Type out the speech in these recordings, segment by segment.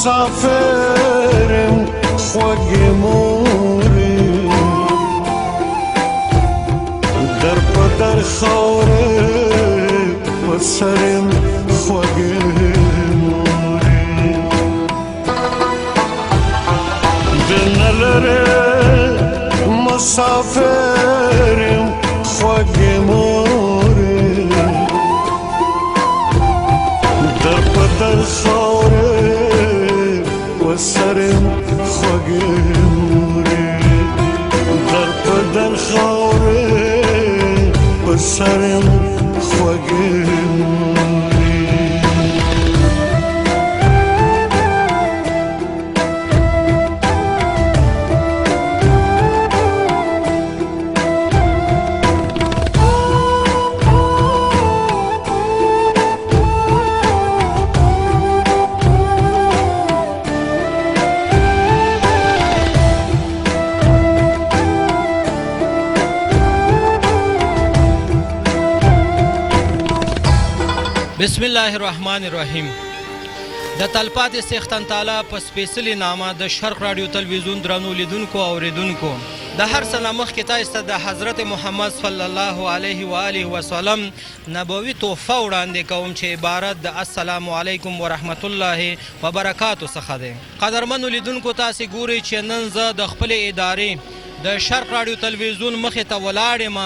مسافرم خوږې مورې در په در خاورې په سر یم خوږې مورې دل نه لرې مسافر یم خوږې مورې در په در خاورې په سر یم خوږې مورې در په در خاورې په سر یم خوږې مورې بسم الله الرحمن الرحیم د تلپاتې څښتن تعالی په سپېڅلي نامه د شرق راډیو تلویزیون درنو لیدونکو او اوریدونکو د هر څه نه مخکې تاسو ته د حضرت محمد صلی الله علیه و آله وسلم نبوي تحفه وړاندې کوم چې عبارت د السلام علیکم ورحمت الله وبرکاتو څخه دی. قدرمنو لیدونکو تاسې ګورئ چې نن زه د خپلې ادارې د شرق راډیو تلویزیون مخې ته ولاړ یم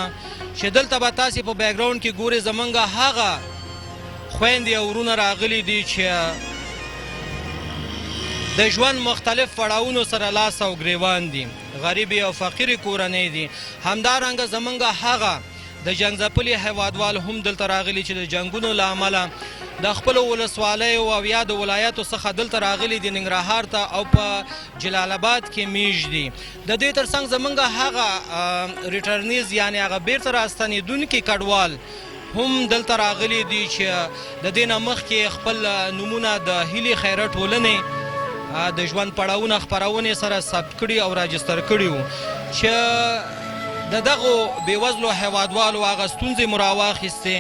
چې دلته به تاسې په بیکګراونډ کې ګورئ زمونږ هغه خویندې او ورونه راغلي دي چې د ژوند مختلف پړاوونو سره لاس او ګریوان دي، غریبې او فقیرې کورنۍ دي. همدارنګه زمونږ هغه د جنګ ځپلي هیوادوال هم دلته راغلي چې د جنګونو له امله د خپلو ولسوالیو او یا د ولایاتو څخه دلته راغلي دي ننګرهار ته او په جلال آباد کې میشت دي. د دې ترڅنګ زمونږ هغه ریټرنیز یعنې هغه بیرته راستنېدونکي کډوال هم دلته راغلي دي چې د دې نه مخکې خپل نومونه د هیلې خیره ټولنې د ژوند پړاوونه خپرونې سره ثبت کړي او راجستر کړي وو چې د دغو بېوزلو هیوادوالو هغه ستونزې مو راواخیستې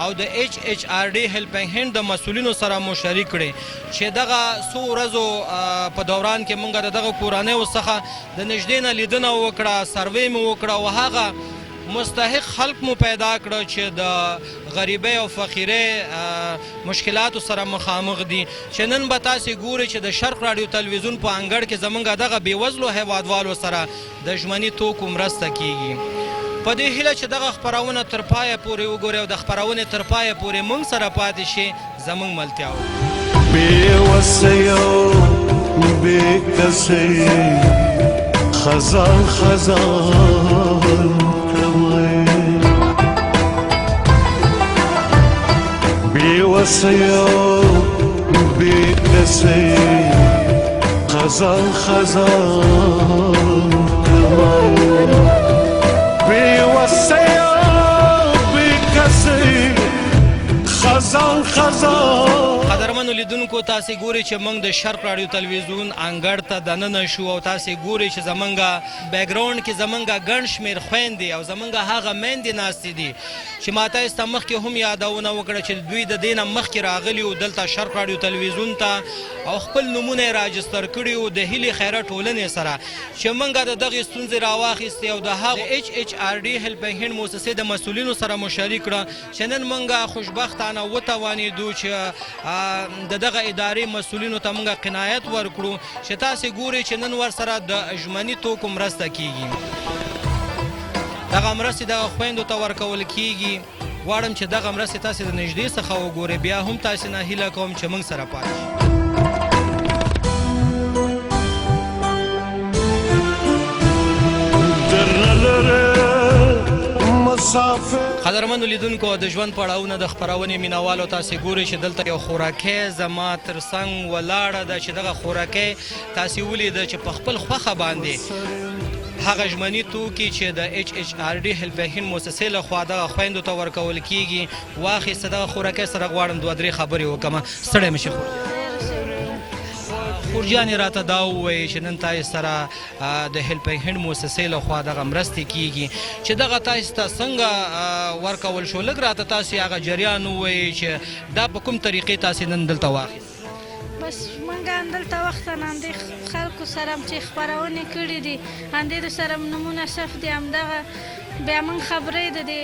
او د HHRD هیلپینګ هینډ د مسؤلینو سره مو شریک کړي چې دغه څو ورځو په دوران کې موږ د دغه کورنیو څخه د نږدې نه لیدنه وکړه، سروې مو وکړه او هغه مستحق خلق مو پیدا کړه چې د غریبۍ او فقیرۍ مشکلاتو سره مخامخ دي چې نن به تاسې ګورئ چې د شرق راډیو تلویزیون په انګړ کې زموږ دغه بېوزلو هیوادوالو سره د ژمني توکو مرسته کیږي. په دې هیله چې دغه خپرونه تر پایه پورې وګورئ او د خپرونې تر پایه پورې موږ سره پاتې شي زموږ ملتیا وو. بېوسه یو بېکسه خزان خزان بېوسه یو بېکسه خزان خزان بېوسه یو بېکسه خزان خزان. قدرمنو لیدونکو تاسې ګورئ چې موږ د شرق راډیو تلویزیون انګړ ته دننه شو او تاسې ګورئ چې زمونږ بیکګراونډ کې زمونږ ګڼ شمېر خویندې او زمونږ هغه میندې ناستې دي چې ما تاسو ته مخکې هم یادونه وکړه چې دوی د دې نه مخکې راغلي وو دلته شرق راډیو تلویزیون ته او خپل نومونه یې راجستر کړي وو د هیلې خیره ټولنې سره چې موږ د دغې ستونزې راواخیستې او د هغه HHRD هیلپینګ هینډ مؤسسې د مسؤلینو سره مو شریک کړه چې نن موږ خوشبختانه وتوانېدو چې د دغه ادارې مسؤلینو ته موږ قناعت ورکړو چې تاسې ګورئ چې نن ورسره د ژمني توکو مرسته کیږي. دغه مرستې دغه خویندو ته ورکول کیږي. غواړم چې دغه مرستې تاسې د نږدې څخه وګورئ. بیا هم تاسې نه هیله کوم چې موږ سره پاتې شئ. قدرمنو لیدونکو د ژوند پړاوونه د خپرونې مینوالو تاسې ګورئ چې دلته یو خوراکۍ زما تر څنګ ولاړه ده چې دغه خوراکۍ تاسې ولیده چې په خپل خوښه باندې هغه ژمني توکي چې د HHRD هیلپینګ هینډ مؤسسې لخوا دغه خویندو ته ورکول کیږي واخیسته. دغه خوراکۍ سره غواړم دوه درې خبرې وکړم. ستړی مه شي خورجانې راته دا ووایي چې نن تاسې سره د هیلپینګ هینډ مؤسسې لخوا دغه مرستې کیږي چې دغه تاسې ته څنګه ورکول شو. لږ راته تاسې هغه جریان ووایي چې دا په کوم طریقې تاسې نن دلته واخیست. بس من موږ دلته وخته همدې خلکو سره چې خپرونې کړي دي همدې سره نمونه صف دي همدغه بیا موږ خبرې د دې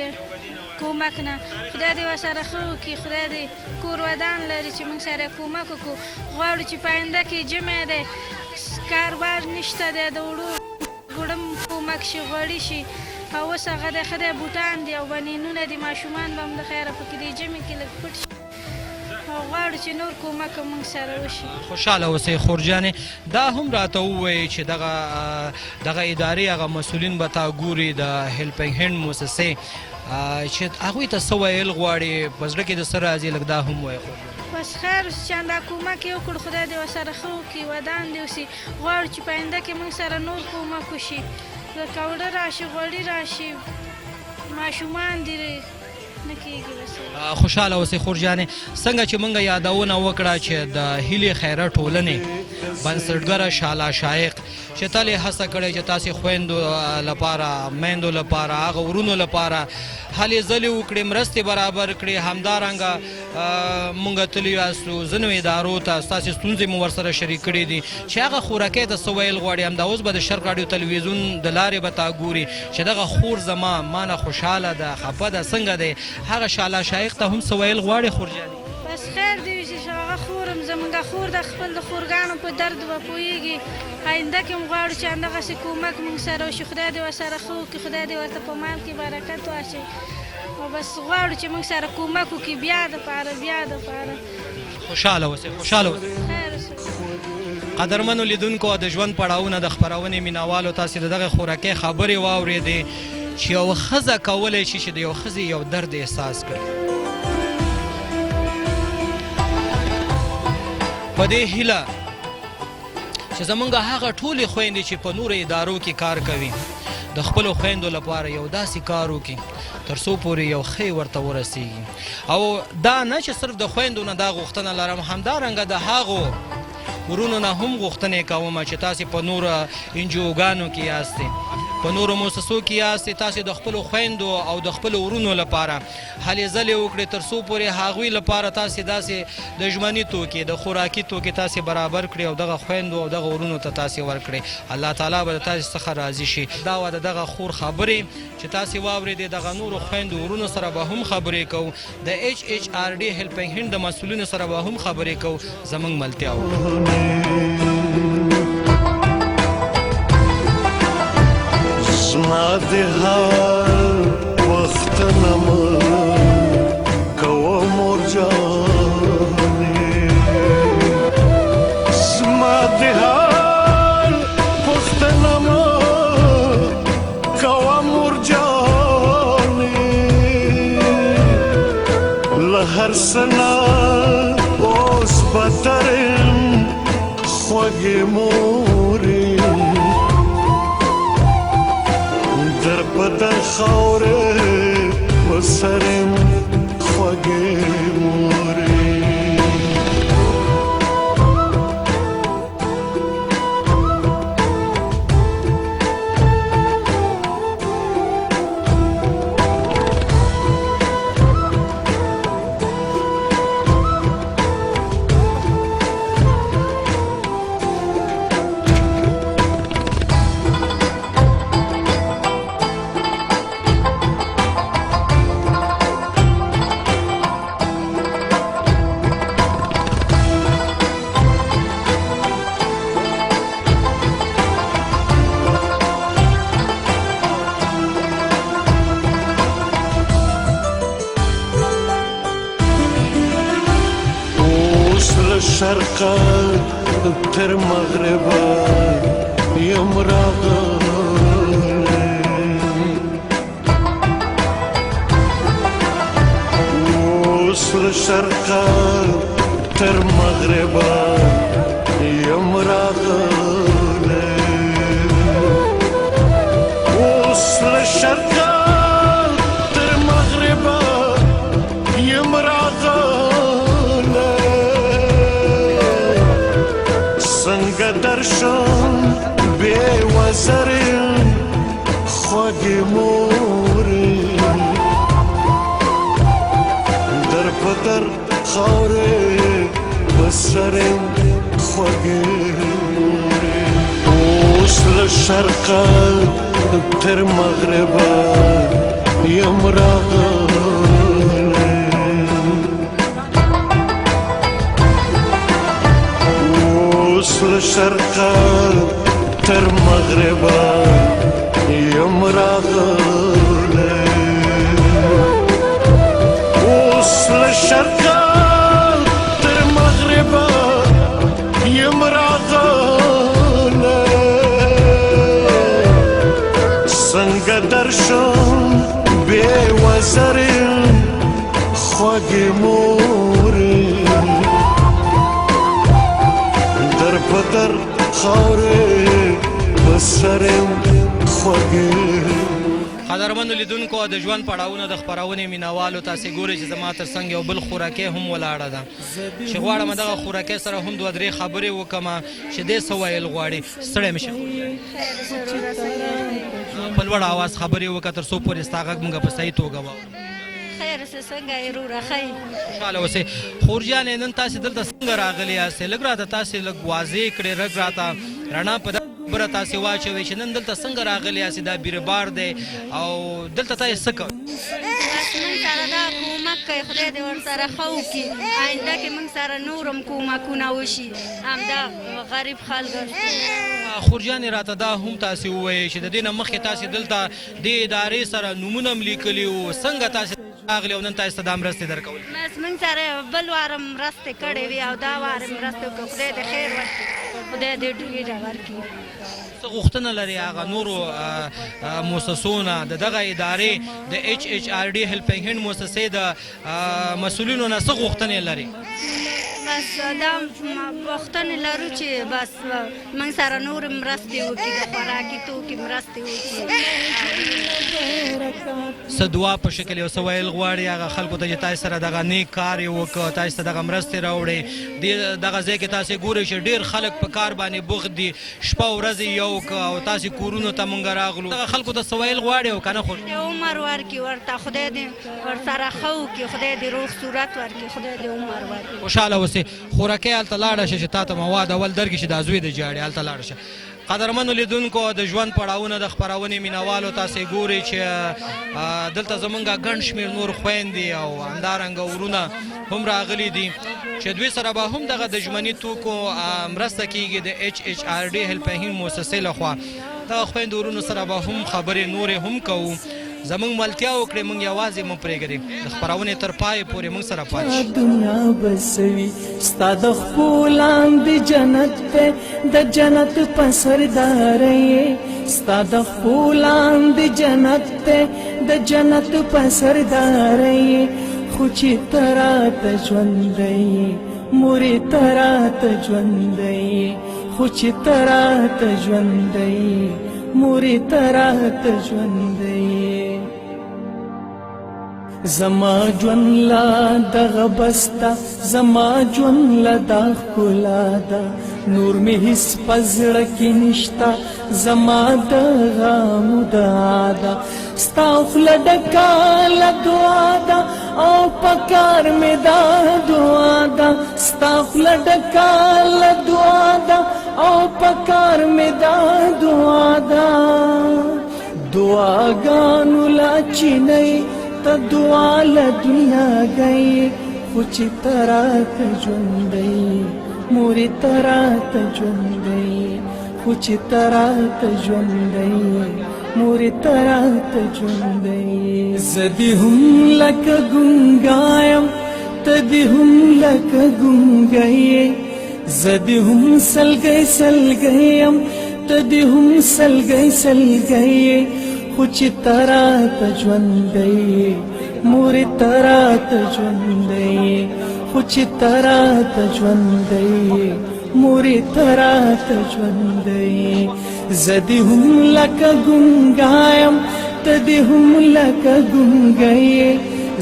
کومک نه خدای دې ورسره ښه وکړي خدای دې کور ودان لري چې موږ سره کومک وکړو غواړو چې په آینده کې جمع دی کاروبار نشته دی د وړو ګوړم کومک شي غوړي شي او اوس هغه دی ښه دی بوټان دي او بنینونه دي ماشومان به هم د خیره پکې دې جمع کې لږ پټ شي او غواړو چې نور کومک موږ سره وشي خوشحاله اوسئ خورجانې دا هم راته ووایي چې دغه ادارې هغه مسؤلین به تا ګوري د هیلپینګ هینډ موسسې چې هغوی ته څه ویل غواړي په زړه کې د څه راځي لږ دا هم وایي بس خیر چې همدا کومک یې وکړو خدای دې ورسره ښه وکړي ودان دې اوسي غواړو چې په آینده کې موږ سره نور کومک وشي کوډه راشي غوړي راشي ماشومان دي نه کېږي بس خوشحاله اوسئ خورجانې څنګه چې موږ یادونه وکړه چې د هیلې خیره ټولنې بنسټګره شاله شایق چې تل یې هڅه کړې چې تاسې خویندو لپاره میندو لپاره هغه ورونو لپاره هلې ځلې وکړې مرستې برابر کړې همدارنګه موږ تللي یاستو ځینو ادارو ته ستاسې ستونزې مو ورسره شریک کړي دي چې هغه خوراکۍ ته څه ویل غواړي همدا اوس به د شرق راډیو تلویزیون د لارې به تا ګوري چې دغه خور زما ما نه خوشحاله ده خفه ده څنګه دی هغه شاله شایق ته هم څه ویل غواړي خورجانې بس خیر دی چې هغه خور هم زموږ خور د خپل د خورګانو په درد به پوهېږي آینده کې هم غواړو چې همدغسې کومک موږ سره وشي خدای دې ورسره ښه وکړي خدای دې ورته په مال کې برکت واچوي او بس غواړو چې موږ سره کومک وکړي بیا دپاره خوشحاله اوسئ خوشحاله اوسئ خیر قدرمنو لیدونکو د ژوند پړاوونه د خپرونې مینوالو تاسې د دغه خوراکۍ خبرې واورېدې چې یوه ښځه کولی شي چې د یو ښځې یو درد احساس کړي په دې هیله چې زمونږ هغه ټولې خویندې چې په نورو ادارو کې کار کوي د خپلو خویندو لپاره یو داسې کار وکړي تر څو پورې یو ښه ورته ورسیږي او دا نه چې صرف د خویندو نه دا غوښتنه لرم همدارنګه د هغو ورونو نه هم غوښتنې کومه چې تاسې په نورو انجیوګانو کې یاستئ په نورو موسسو کې یاستئ تاسې د خپلو خویندو او د خپلو ورونو لپاره هلې ځلې وکړئ تر څو پورې هغوی لپاره تاسې داسې د ژمني توکي د خوراکي توکي تاسې برابر کړئ او دغه خویندو او دغه ورونو ته تاسې ورکړئ الله تعالی به د تاسې څخه راضي شي دا وه د دغه خور خبرې چې تاسې واورېدې دغه نورو خویندو ورونو سره به هم خبرې کوو د HHRD هیلپینګ هینډ د مسؤلینو سره به هم خبرې کوو زموږ ملتیا وکړو زما د هر وخت نمه کوه مور جانې زما د هر وخت نمه کوه مور جانې له هر څه نه اوس بدتر یم خوږې مورې در بدر خاوره و سرم خوږې مورې شرقه تر مغربه یم راغلی اوس له شرقه تر مغربه یم راغلی اوس له شرقه تر مغربه یم راغلی څنګه درشم بې وزر یم خوږې مورې در په در خاورې په سر یم خوږې مورې اوس له شرقه تر مغربه یم راغلی اوس له شرقه تر مغربه یم راغلی اوس له شرقه تر مغربه یم راغلی څنګه درشم بې وزرې خوږې مورې در په در خاورې په سر یم خوږې قدرمنو لیدونکو د ژوند پړاوونه د خپرونې مینوالو تاسې ګورئ چې زما تر څنګ یو بل خوراکۍ هم ولاړه ده چې غواړم دغه خوراکۍ سره هم دوه درې خبرې وکړم چې دې څه ویل غواړي ستړی مې شه په لوړ اواز خبرې وکړه تر څو پورې ستا غږ موږ په صحیح توګه واورو خیر څه څنګه یې وروره ښه یې خوشحاله اوسئ خورجیانې نن تاسې دلته څنګه راغلي یاستئ لږ راته تاسې لږ واضح کړې رګ راته رڼا په خبره تاسې واچوئ چې نن دلته څنګه راغلي یاستئ دا بیربار دی او دلته تاسې څه کوئ موږ سره دا کومک کوي خدای دې ورسره ښه وکړي آینده کې موږ سره نور هم کومکونه وشي همدا غریب خلک خورجیانې راته دا هم تاسې ووایئ چې د دې نه مخکې تاسې دلته دې ادارې سره نومونه هم لیکلي وو څنګه تاسې راغلي او نن تاسې ته دا مرستې درکولې بس موږ سره بل واره مرستې کړې وي او دا واره مرستې وکړو خدای دې خیر ورکړي خدای دې ډېره ورکړي څه غوښتنه لري هغه نورو مؤسسونه د دغه ادارې د HHRD هیلپینګ هینډ مؤسسې د مسؤلینو نه څه غوښتنې لري بس دا غوښتنې لرو چې بس موږ سره نور مرستې وکړي د خوراکي توکي مرستې وکړي څه دعا په شکل یو څه ویل غواړي هغه خلکو ته چې تاسې سره دغه نیک کار یې وکړ تاسې ته دغه مرستې راوړې دغه ځای کې تاسې ګورئ چې ډېر خلک په کار باندې بوخت دي شپه ورځ یې یو کړه او تاسې کورونو ته مونږ راغلو دغه خلکو ته څه ویل غواړي او که نه خوش عمر ورکړي ورته خدای دې ورسره ښه وکړي خدای دې روغ صورت ورکړي خدای دې عمر ورکړي خوشحاله اوسئ خوراکۍ هلته لاړه شه چې تا ته مواد اول درکړي چې دا زوی دې جاړي هلته لاړه شه قدرمنو لیدونکو د ژوند پړاوونه د خپرونې مینوالو تاسې ګورئ چې دلته زمونږ ګڼ شمېر نور خویندې او همدارنګه ورونه هم راغلي دي چې دوی سره به هم دغه د ژمني توکو مرسته کیږي د HHRD هیلپینګ هینډ مؤسسې لخوا دغه خویندو ورونو سره به هم خبرې نورې هم کوو زمونږ ملتیا وکړئ مونږ یوازې مو پرېږدئ د خپرونې تر پایه پورې مونږ سره پاتې شئ دنیا بسوي ستا د خپو لاندې جنت دی د جنت په سردار یې ستا د خپو لاندې جنت دی د جنت په سردار یې خو چې ته راته ژوندی یې مورې ته راته ژوندی یې خو چې ته راته ژوندی یې مورې ته راته ژوندی یې زما ژوند لا دغه بسته زما ژوند لا دا ښکلا ده نور مې هېڅ په زړه کې نشته زما د غمو دعا ده ستا خوله ډکه له دعا ده او په کار مې دا دعا ده ستا خوله ډکه له دعا ده او په کار مې دا دعا ده دعاګانو لا چینی ته دعا له دنیا گئی خو چې ته راته ژوندی مورې ته راته ژوندی خو چې ته راته ژوندی مورې ته راته ژوندی زه دې هم لکه ګونګا یم ته دې هم لکه ګونګی یې زه دې هم سلګی سلګی یم ته دې هم سلګی سلګی یې خو چې ته راته ژوندی مورې ته راته ژوندی خو چې ته راته ژوندی مورې ته راته ژوندی زه دې هم لکه ګونګا یم ته دې هم لکه ګونګی یې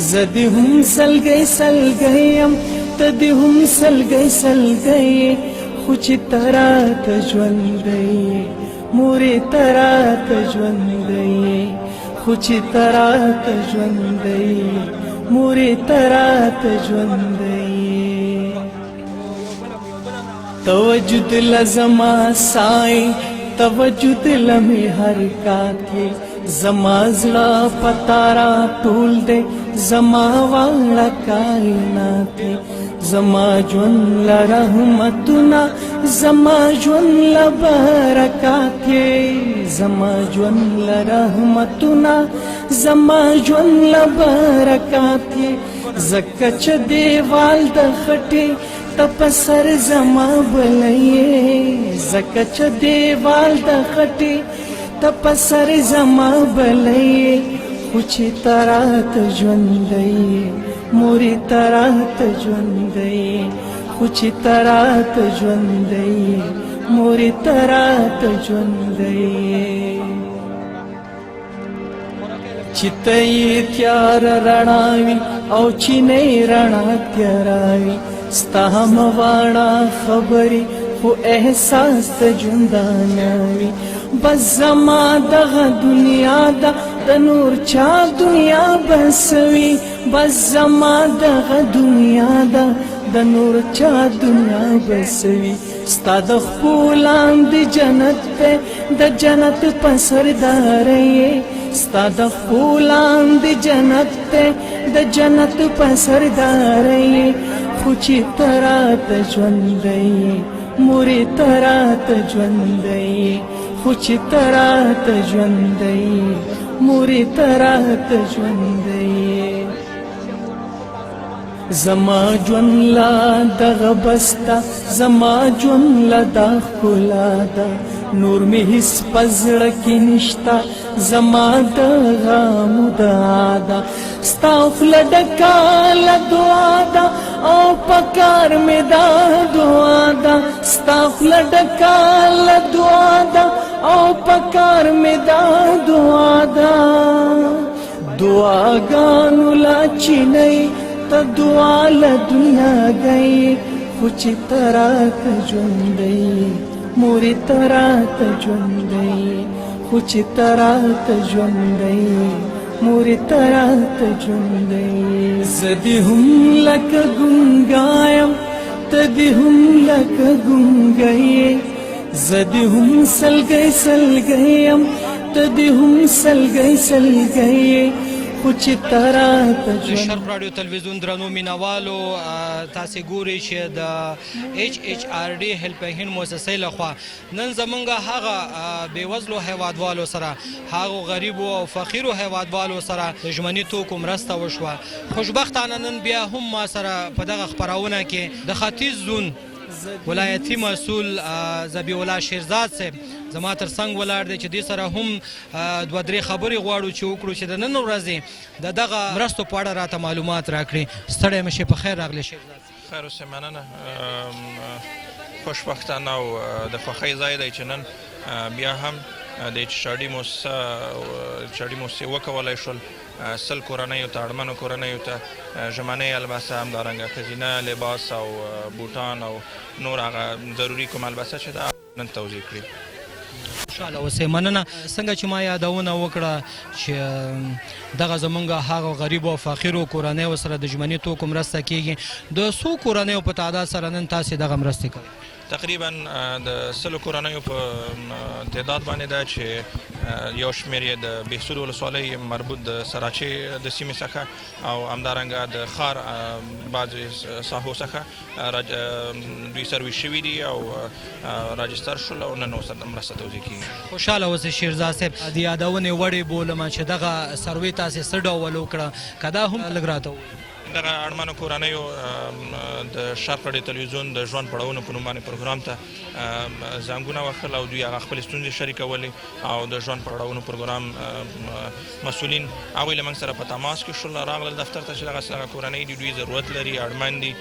زه دې هم سلګی سلګی یم ته دې هم سلګی سلګی یې خو چې ته راته ژوندی مورې ته راته ژوندی خو چې ته راته ژوندی مورې ته راته ژوندی توجد لزما سای توجد لمه حرکات کې زما زړه پتارا ټول دې زما واړه کائنات کې زما ژوند ل رحمتونه زما ژوند ل برکات کې زما ژوند ل رحمتونه زما ژوند ل برکات کې زکه چې دیوال د خټې تپسر زما بلې زکه چې دیوال د خټې تپسر زما بلې خو چې ترات ژوندۍ مورې ترات ژوندۍ خو چې ترات ژوندۍ مورې ترات ژوندۍ چې ته یې تیار رڼاوي او چې نه رڼا تیراوي ستا مواړه خبرې خو احساس ته ژوندانه وي بس زما دغه دنیا ده د نور چا دنیا بس وي بس زما دغه دنیا ده د نور چا دنیا بس وي ستا د خپلان د جنت ته د جنت په سردار یې ستا د خپلان د جنت ته د جنت په سردار یې خو چې ترات ژوندۍ مورې ترات ژوندۍ خو چې ترات ژوندۍ مورې ترات ژوندۍ زما ژوند لا دغه بسته زما ژوند لا دا ښکلا ده نور مې هېڅ په زړه کې نشته زما د غمو دعا ده ستا خوله ډکه له دعا ده او په کار مې دا دعا ده ستا خوله ډکه له دعا ده او په کار مې دا دعا ده دعاګانو لا چینی ته دعا له دنیا گئی خو چې ترات ژوندۍ مورې ترات ژوندۍ خو چې ترات ژوندۍ مورې ترات ژوندۍ زه دې هم لکه ګونګایم ته دې هم لکه ګونګی زه دې هم سلګی سلګی یم ته دې هم سلګی سلګی خو چې ترات د شرق راډیو تلویزیون درنو مینوالو تاسې ګورئ چې د HHRD هیلپین مؤسسې لخوا نن زمونږ هغه بېوزلو هیوادوالو سره هغو غریبو او فقیرو هیوادوالو سره د ژمني توکو مرسته وشوه خوشبختانه نن بیا هم ما سره په دغه خپرونه کې د ختیځ زون ولایتي مسؤل ذبیح الله شیرزاد صاحب زما تر څنګ ولاړ دی چې دې سره هم دوه درې خبرې غواړو چې وکړو چې د نن ورځې د دغه مرستو په اړه راته معلومات راکړي ستړی مه شئ په خیر راغلی شیرزاد خیر اوسئ مننه خوشبختانه او د خوښۍ ځای دی چې نن بیا هم د HHRD موسسې وکولی شول 100 کورنیو ته اړمنو کورنیو ته ژمنۍ البسه همدارنګه ښځینه لباس او بوټان او نور هغه ضروري کوم البسه چې دا نن توضیح کړي خوشحاله اوسئ مننه څنګه چې ما یادونه وکړه چې دغه زمونږ هغه غریبو او فقیرو کورنیو سره د ژمني توکو مرسته کیږي د څو کورنیو په تعداد سره نن تاسې دغه مرستې کوئ تقریبا د 100 کورنیو په تعداد باندې ده چې یو شمېر یې د بهسود ولسوالۍ مربوط د سراچې د سیمې څخه او همدارنګه د ښار بعضې ساحو څخه دوی سرویس شوي دي او راجستر شول او نن ورسره مرسته توضیح کېږي خوشحاله اوسئ شیرزاد صاحب د یادونې وړې بولمه چې دغه سروې تاسې څه ډول وکړه که دا هم لږ راته ووایئ دغه اړمنو کورنیو د شرق راډیو تلویزیون د ژوند پړاوونه په نوم باندې پروګرام ته زنګونه وهل او دوی هغه خپلې ستونزې شریکولې او د ژوند پړاوونو پروګرام مسؤلین هغوی له موږ سره په تماس کې شول راغلل دفتر ته چې دغه کورنۍ دي دوی ضرورت لري اړمن دي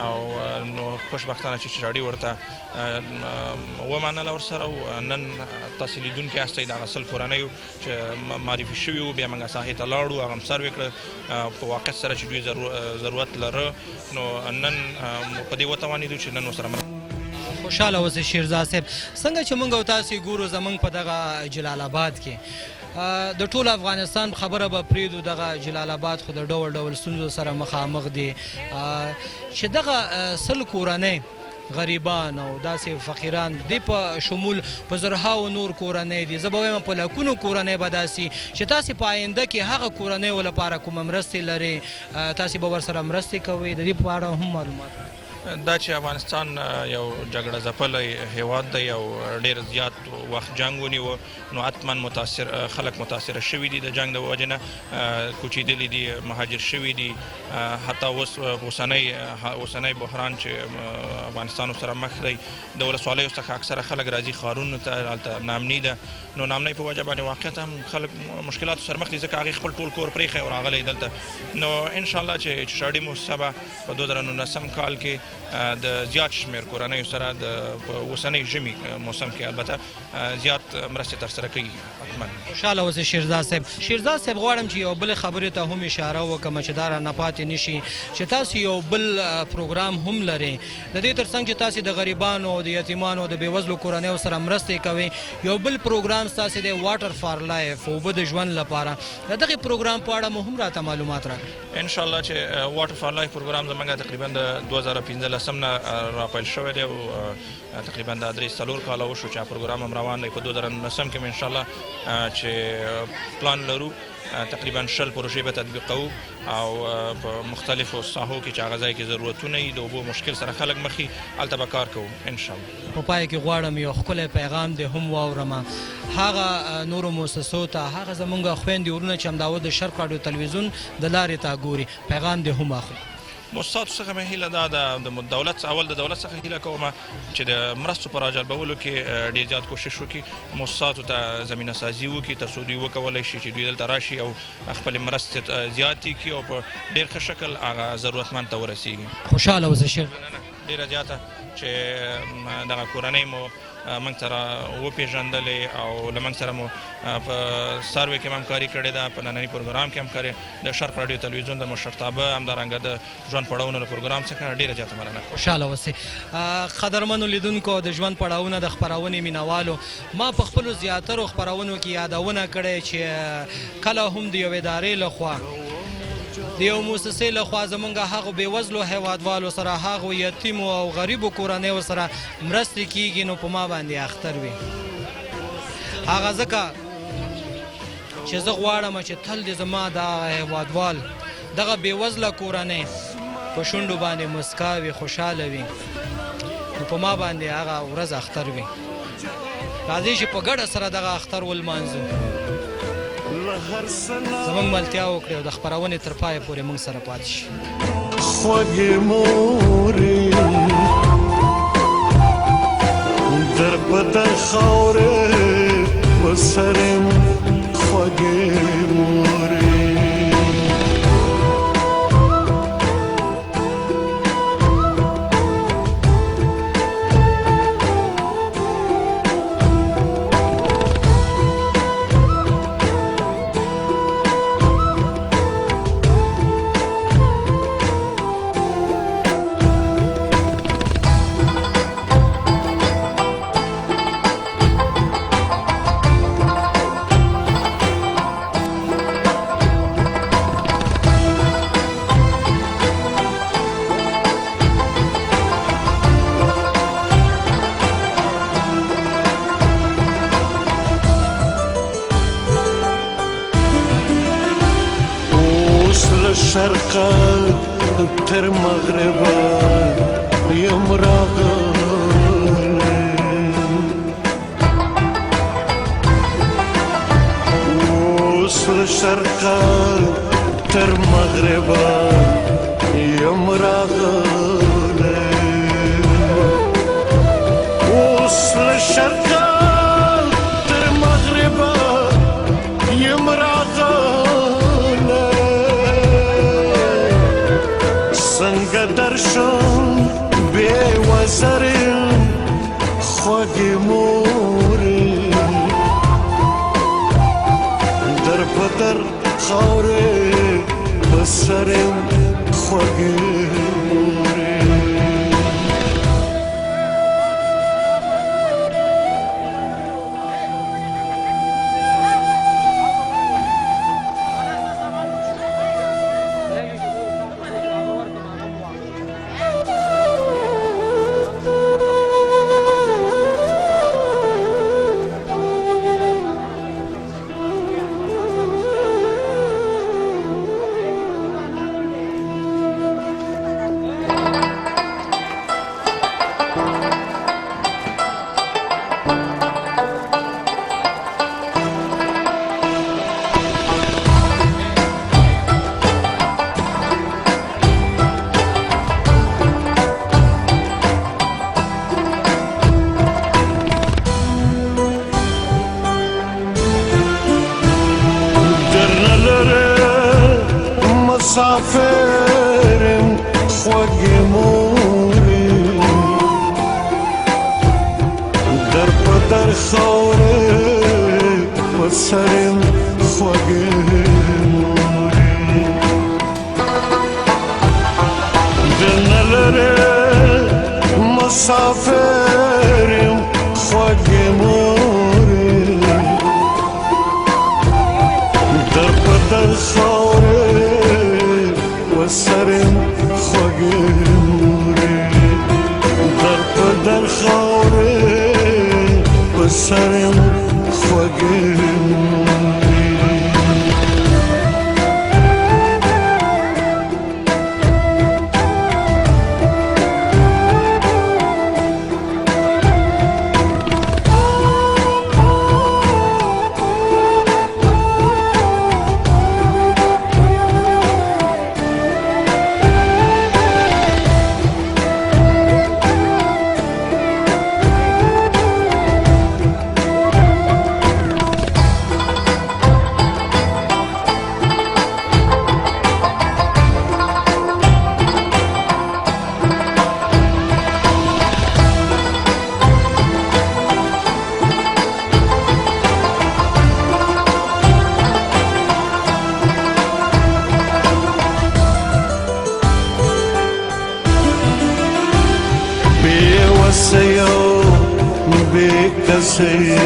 او نو خوشبختانه چې HHRD ورته ومنله ورسره او نن تاسې لیدونکي یاستئ دغه 100 کورنیو چې معرفي شوي وو بیا موږ ساحې ته لاړو هغه هم سروې کړه په واقعیت سره چې دوی ضرورت لره نو نن په دې وتوانېدو چې نن ورسره خوشحاله اوسئ شیرزاد صاحب څنګه چې موږ او تاسې ګورو زموږ په دغه جلال آباد کې د ټول افغانستان خبره به پرېږدو دغه جلال آباد خو د ډول ډول ستونزو سره مخامخ دی چې دغه 100 کورنۍ غریبان او داسې فقیران دې په شمول په زرهاو نور کورنۍ دي. زه به وایم په لکونو کورنۍ به داسې چې تاسې په آینده کې هغه کورنیو لپاره کومه مرستې لرئ، تاسې به ورسره مرستې کوئ. د دې په اړه هم معلومات. دا چې افغانستان یو جګړه ځپلی هیواد دی او ډېر زیات وخت جنګ ونیو، نو حتما خلک متاثره شوي دي د جنګ د وجې نه، کوچېدلي دي، مهاجر شوي دي. حتی اوس اوسنی بحران چې افغانستان سره مخ دی، د ولسوالیو څخه اکثره خلک راځي ښارونو ته، هلته نامني ده. نو نامنۍ په وجه باندې واقعیت هم خلک مشکلاتو سره مخ دي، ځکه هغې خپل ټول کور پرېښی او راغلی دلته. نو انشاءالله چې شاړې موسسه به په 2019 کال کې د زیات شمېر کورنیو سره د اوسنۍ ژمي موسم کې البته زیات مرستې ترسره کوي. حتما خوشحاله اوسئ شیرزاد صاحب. شیرزاد صاحب غواړم چې یو بلې خبرې ته هم اشاره وکړم چې دا رانه پاتې نه شي، چې تاسو یو بل پروګرام هم لرئ. د دې تر څنګ چې تاسو د غریبانو او د یتیمانو او د بېوزلو کورنیو سره مرستې کوئ، یو بل پروګرام ستاسې دی واټر فار لایف، اوبه د ژوند لپاره. د دغې پروګرام په اړه مو هم راته معلومات راکړئ. انشاءالله چې واټر فار لایف پروګرام زموږ تقریبا د 2015 نه راپیل شوی دی او تقریبا د 3-4 کاله وشو چې پروګرام هم روان دی. په 2019 کې انشاءالله چې پلان لرو تقریبا 20 پروژې به تطبیق کوو او په مختلفو ساحو کې چې هغه ځای کې ضرورتونه وي، د اوبو مشکل سره خلک مخي، هلته به کار کوو انشاءالله. په پای کې غواړم یو ښکلی پیغام دې هم واورم هغه نورو مؤسسو ته، هغه زموږ خویندې ورونه چې همدا د شرق راډیو تلویزیون د لارې ته ګوري، پیغام دې هم اخلو. مؤسساتو څخه مې هیله دا ده، د دولت څخه هیله کوم چې د مرستو په راجلبولو کې ډېر زیات کوشش وکړي، مؤسساتو ته زمینه سازي وکړي تر څو دوی وکولی شي چې دوی دلته راشي او خپلې مرستې زیاتې کړي او په ډېر ښه شکل هغه ضرورتمند ته ورسېږي. خوشحاله اوسه شیر. ډېره زیاته چې دغه کورنۍ مو موږ سره وپېژندلې او له موږ سره مو په سروې کې هم همکاري کړې ده، په ننني پروګرام کې همکاري د شرق راډیو تلویزیون د مشرتابه همدارنګه د ژوند پړاوونو له پروګرام څخه ډېره زیاته مننه. خوشحاله اوسئ. قدرمنو لیدونکو، د ژوند پړاوونه د خپرونې مینوالو، ما په خپلو زیاترو خپرونو کې یادونه کړې چې کله هم د یوې ادارې لخوا، د یو مؤسسې لخوا زمونږ هغو بېوزلو هیوادوالو سره، هغو یتیمو او غریبو کورنیو سره مرستې کېږي، نو په ما باندې اختر وي. هغه ځکه چې زه غواړم چې تل دې زما دغه هیوادوال، دغه بېوزله کورنۍ په شونډو باندې مسکا وي، خوشحاله وي، نو په ما باندې هغه ورځ اختر وي. راځئ چې په ګډه سره دغه اختر ولمانځو، زموږ ملتیا وکړئ او د خپرونې تر پایه پورې موږ سره پاتې شي. خوږې مورې در بدن خاورې په سر یم، خوږې مورې شرقا تر مغربا یم راغلی، اوس له شرقا تر مغربا یم راغلی، اوس له شرقا تر مغربا یم راغلی، څنګه درشم بې وزر یم خوږې مورې، در په در خاورې په سر یم خوږې مورې. مسافرم خوږې مورې در په در خاورې په سر یم خوږې مورې دل نه لرې مسافر یم خوږې مورې در په در خاورې په سر یم خوږې مورې در په در خاورې په سر یم خوږې مورې بیکسی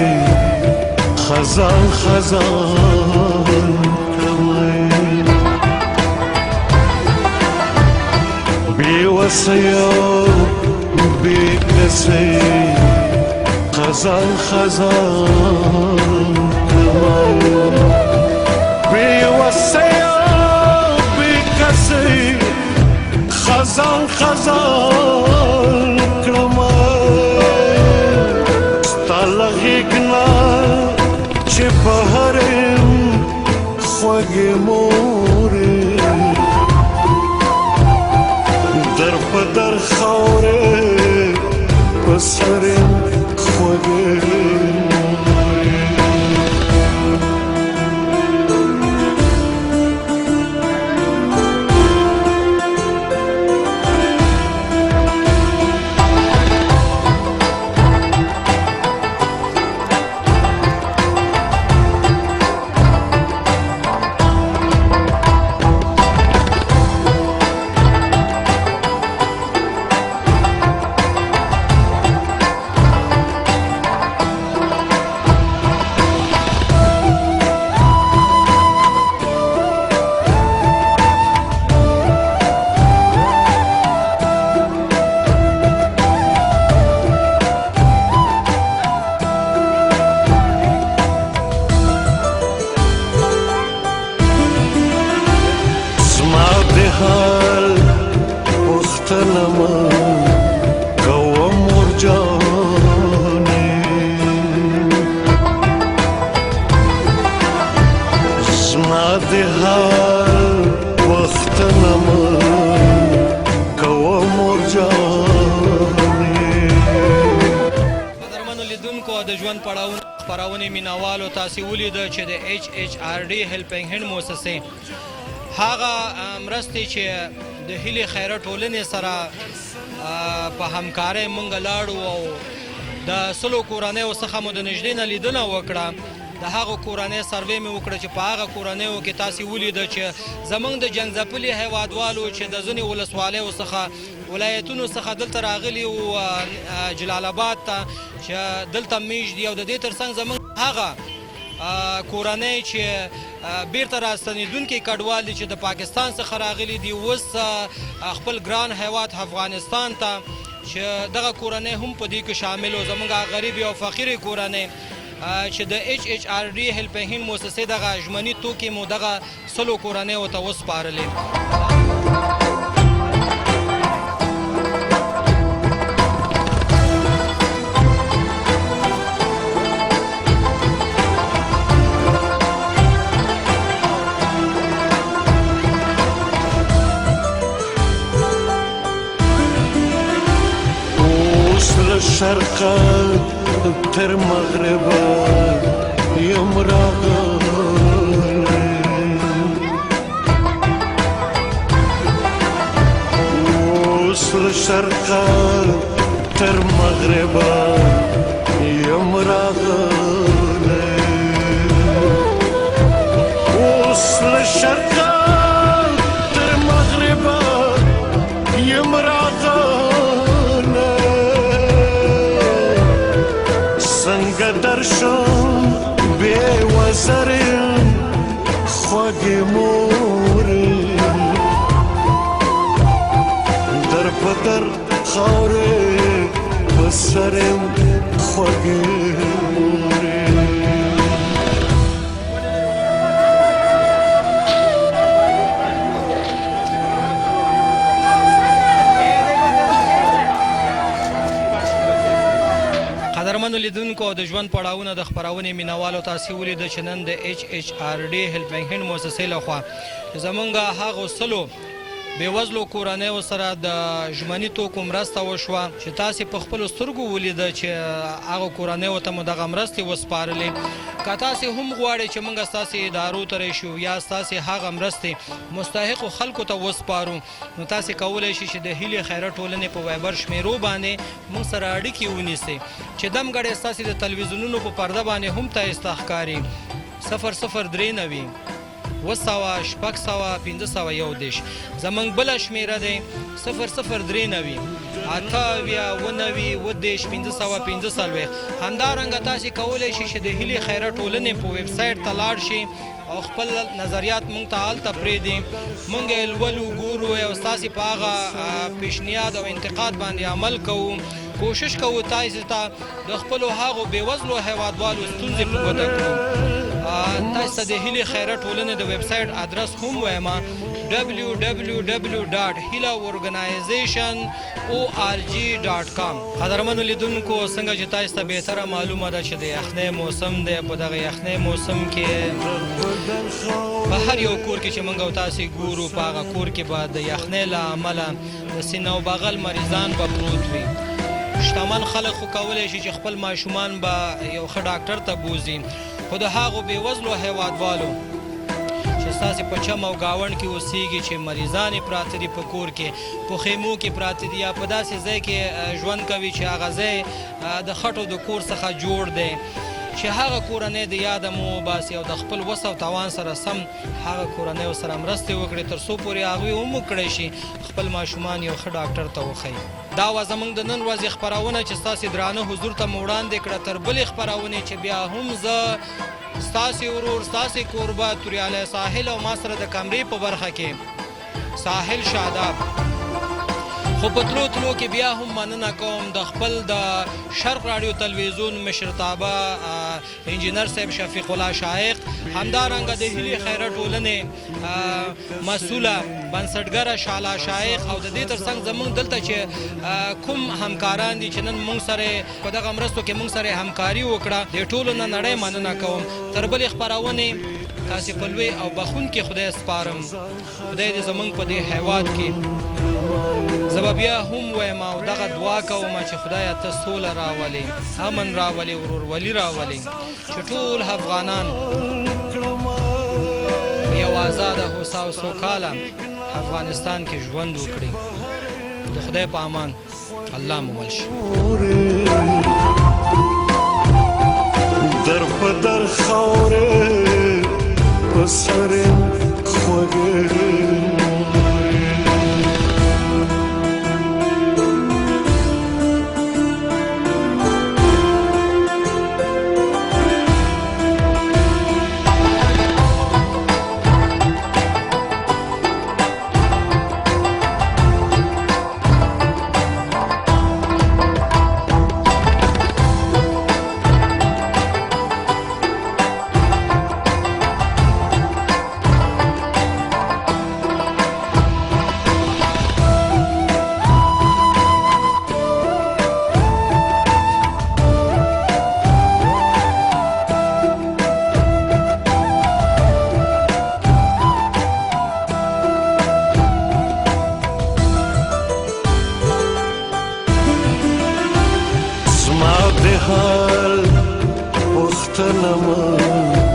خزان خزان کمی بیوسیا بیکسی خزان خزان کمی بیوسیا بیکسی خزان خزان کمی لغیگنا چه بهرم خوږې مورې در په در خاورې په سر یم خوږې مورې حال پختنما کوه مرجانی زما د حال پختنما کوه مرجانی قدرمنو لیدونکو د ژوند پړاوونه خپرونې مینوالو تاسې ولیده چې د HHRD هیلپینګ هینډ مؤسسې هغه مرستې چې د هیلې خیره ټولنې سره په همکارۍ موږ لاړو او د سلو کورنیو څخه مو د نږدې نه لیدنه وکړه د هغو کورنۍ سروې مې وکړه چې په هغه کورنیو کې تاسې ولیده چې زموږ د جنګځپلي هیوادوالو چې د ځینې ولسوالیو څخه ولایتونو څخه دلته راغلي وو جلال آباد ته چې دلته میشت دي او د دې ترڅنګ زموږ هغه کورنۍ چې بیرته راستنېدونکي کډوال دي چې د پاکستان څخه راغلي دي اوس خپل ګران هیواد افغانستان ته چې دغه کورنۍ هم په دې کې شامل و زموږ غریبې او فقیرې کورنۍ چې د HHRD هیلپینګ هینډ مؤسسې دغه ژمني توکي مو دغه سلو کورنیو ته وسپارلې شرق تر مغرب یم راغلی شرقه تر مغربه یم راغلی اوس له شرقه تر مغربه یم راغلی څنګه درشم بې وزر یم خوږې مورې در په در خاورې په سر یم خوږې مورې قدرمنو لیدونکو او د ژوند پړاوونه د خپرونې مینوالو تاسې ولیده چې نن د HHRD هیلپینګ هینډ مؤسسې لخوا زمونږ هغو سلو بېوزلو کورنیو سره د ژمني توکو مرسته وشوه چې تاسې په خپلو سترګو ولیده چې هغو کورنیو ته مو دغه مرستې وسپارلې که تاسې هم غواړئ چې موږ ستاسې ادارو ته راشو یا ستاسې هغه مرستې مستحقو خلکو ته وسپارو نو تاسې کولی شئ چې د هیلې خیرات ټولنې په وایبر شمیرو باندې موږ سره اړیکې ونیسئ چې دمګړی ستاسې د تلویزیونونو په پرده باندې هم ښایسته ښکاري 0039 200 زمونږ بله شمیره دی 0039 545 همدارنګه تاسې کولی شئ چې د هیلې خیرات ټولنې په ویب سایټ ته لاړ شئ او خپل نظریات مونږ ته هلته پرېږدي مونږ یې لولو ګورو او ستاسې په هغه پیشنهاد او انتقاد باندې عمل کوو کوشش کوو تاسې ته د خپلو هغو بېوزلو هیوادوالو ستونزې په ګوته کړو تاسو ته د هیلې خیرات ټولنې د ویب سایټ ادرس هم وایم www.hilaorganization.org.com قدرمنو لیدونکو څنګه چې تاسو ته بهتره معلومه ده چې د یخنۍ موسم دی په دغه یخنۍ موسم کې په هر یو کور کې چې موږ او تاسې ګورو په هغه کور کې به د یخنۍ له امله د سینه او بغل مریضان به پروت وي شتمن خلک خو کولی شي چې خپل ماشومان به یو ښه ډاکټر ته بوځي خو د هغو بېوزلو هیوادوالو چې ستاسې په چم او ګاونډ کې اوسیږي چې مریضان یې پراته دي په کور کې په خیمو کې پراته دي یا په داسې ځای کې ژوند کوي چې هغه ځای د خټو د کور څخه جوړ دی چې هغه کورنۍ د یاده مو وباسي او د خپل وس او توان سره سم هغه کورنیو سره مرستې وکړي تر څو پورې هغوی هم وکړی شي خپل ماشومان یو ښه ډاکټر ته وښیي دا وه زموږ د نن ورځې خپرونه چې ستاسې درانه حضور ته مو وړاندې کړه تر بلې خپرونې چې بیا هم زه ستاسې ورور ستاسې کوربه توریالی ساحل او ما سره د کمرې په برخه کې ساحل شاداب خو په تلو تلو کې بیا هم مننه کوم د خپل د شرق راډیو تلویزیون مشرتابه انجینر صاحب شفیق الله شایق همدارنګه د هیلې خیرات ټولنې مسؤله بنسټګره شاله شایق او د دې ترڅنګ زموږ دلته چې کوم همکاران دي چې نن موږ سره په دغه مرستو کې موږ سره همکاري وکړه د ټولو نه نړۍ مننه کوم تر بلې خپرونې تاسې په لوی او بخونکي خدای سپارم خدای دې زموږ په دې هیواد کې زه به بیا هم وایم او دغه دعا کوم چې خدایه ته سوله راولې امن راولې ورورولي راولې چې ټول افغانان یو آزاده هوسا او سوکاله افغانستان کې ژوند وکړي د خدای په امان الله مو مل شي در په در خاورې په سر یم خوږې حال پختنم